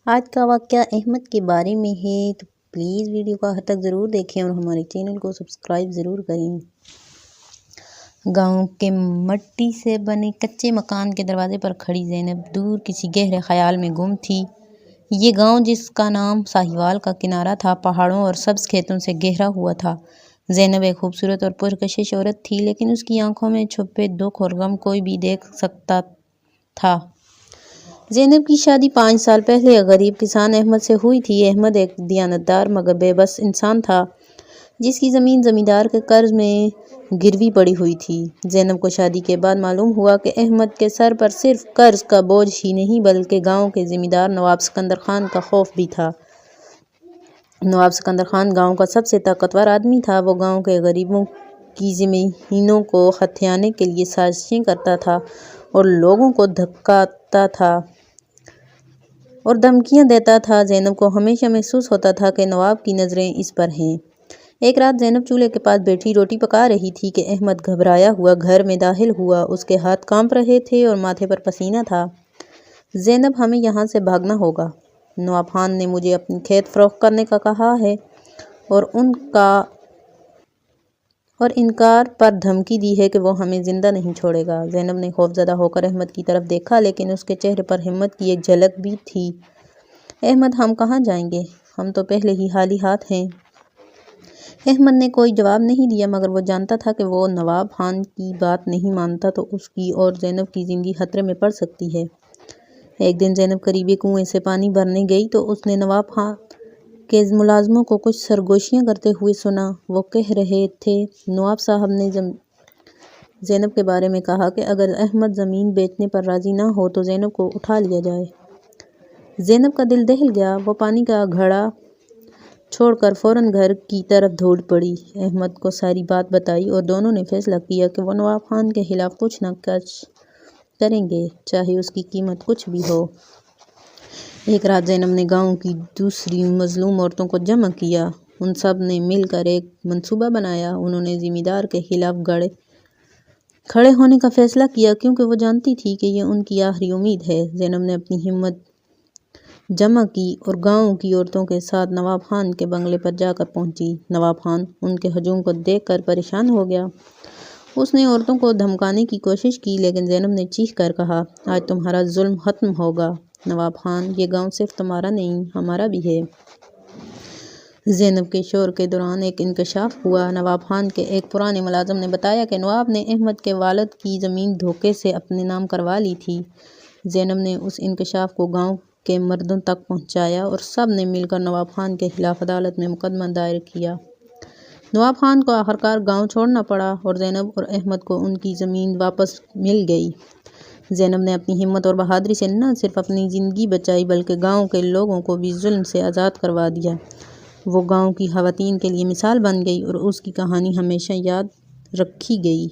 آج کا واقعہ احمد کے بارے میں ہے، تو پلیز ویڈیو کو آخر تک ضرور دیکھیں اور ہمارے چینل کو سبسکرائب ضرور کریں۔ گاؤں کے مٹی سے بنے کچے مکان کے دروازے پر کھڑی زینب دور کسی گہرے خیال میں گم تھی۔ یہ گاؤں، جس کا نام ساہیوال کا کنارہ تھا، پہاڑوں اور سبز کھیتوں سے گھرا ہوا تھا۔ زینب ایک خوبصورت اور پرکشش عورت تھی، لیکن اس کی آنکھوں میں چھپے دکھ اور غم کوئی بھی دیکھ سکتا تھا۔ زینب کی شادی 5 سال پہلے ایک غریب کسان احمد سے ہوئی تھی۔ احمد ایک دیانتدار مگر بے بس انسان تھا، جس کی زمین زمیندار کے قرض میں گروی پڑی ہوئی تھی۔ زینب کو شادی کے بعد معلوم ہوا کہ احمد کے سر پر صرف قرض کا بوجھ ہی نہیں، بلکہ گاؤں کے زمیندار نواب سکندر خان کا خوف بھی تھا۔ نواب سکندر خان گاؤں کا سب سے طاقتور آدمی تھا۔ وہ گاؤں کے غریبوں کی زمینوں کو ہتھیانے کے لیے سازشیں کرتا تھا اور لوگوں کو دھمکاتا تھا اور دھمکیاں دیتا تھا۔ زینب کو ہمیشہ محسوس ہوتا تھا کہ نواب کی نظریں اس پر ہیں۔ ایک رات زینب چولہے کے پاس بیٹھی روٹی پکا رہی تھی کہ احمد گھبرایا ہوا گھر میں داخل ہوا۔ اس کے ہاتھ کانپ رہے تھے اور ماتھے پر پسینہ تھا۔ زینب، ہمیں یہاں سے بھاگنا ہوگا۔ نواب خان نے مجھے اپنے کھیت فروخت کرنے کا کہا ہے اور انکار پر دھمکی دی ہے کہ وہ ہمیں زندہ نہیں چھوڑے گا۔ زینب نے خوفزدہ ہو کر احمد کی طرف دیکھا، لیکن اس کے چہرے پر ہمت کی ایک جھلک بھی تھی۔ احمد، ہم کہاں جائیں گے؟ ہم تو پہلے ہی خالی ہاتھ ہیں۔ احمد نے کوئی جواب نہیں دیا، مگر وہ جانتا تھا کہ وہ نواب خان کی بات نہیں مانتا تو اس کی اور زینب کی زندگی خطرے میں پڑ سکتی ہے۔ ایک دن زینب قریبی کنویں سے پانی بھرنے گئی تو اس نے نواب خان کے ملازموں کو کچھ سرگوشیاں کرتے ہوئے سنا۔ وہ کہہ رہے تھے، نواب صاحب نے زینب کے بارے میں کہا کہ اگر احمد زمین بیچنے پر راضی نہ ہو تو زینب کو اٹھا لیا جائے۔ زینب کا دل دہل گیا۔ وہ پانی کا گھڑا چھوڑ کر فوراً گھر کی طرف دوڑ پڑی۔ احمد کو ساری بات بتائی اور دونوں نے فیصلہ کیا کہ وہ نواب خان کے خلاف کچھ نہ کچھ کریں گے، چاہے اس کی قیمت کچھ بھی ہو۔ ایک رات زینب نے گاؤں کی دوسری مظلوم عورتوں کو جمع کیا۔ ان سب نے مل کر ایک منصوبہ بنایا۔ انہوں نے زمیندار کے خلاف کھڑے ہونے کا فیصلہ کیا، کیونکہ وہ جانتی تھی کہ یہ ان کی آخری امید ہے۔ زینب نے اپنی ہمت جمع کی اور گاؤں کی عورتوں کے ساتھ نواب خان کے بنگلے پر جا کر پہنچی۔ نواب خان ان کے ہجوم کو دیکھ کر پریشان ہو گیا۔ اس نے عورتوں کو دھمکانے کی کوشش کی، لیکن زینب نے چیخ کر کہا، آج تمہارا ظلم ختم ہوگا۔ نواب خان، یہ گاؤں صرف تمہارا نہیں، ہمارا بھی ہے۔ زینب کے شور کے دوران ایک انکشاف ہوا۔ نواب خان کے ایک پرانے ملازم نے بتایا کہ نواب نے احمد کے والد کی زمین دھوکے سے اپنے نام کروا لی تھی۔ زینب نے اس انکشاف کو گاؤں کے مردوں تک پہنچایا اور سب نے مل کر نواب خان کے خلاف عدالت میں مقدمہ دائر کیا۔ نواب خان کو آخرکار گاؤں چھوڑنا پڑا اور زینب اور احمد کو ان کی زمین واپس مل گئی۔ زینب نے اپنی ہمت اور بہادری سے نہ صرف اپنی زندگی بچائی، بلکہ گاؤں کے لوگوں کو بھی ظلم سے آزاد کروا دیا۔ وہ گاؤں کی خواتین کے لیے مثال بن گئی اور اس کی کہانی ہمیشہ یاد رکھی گئی۔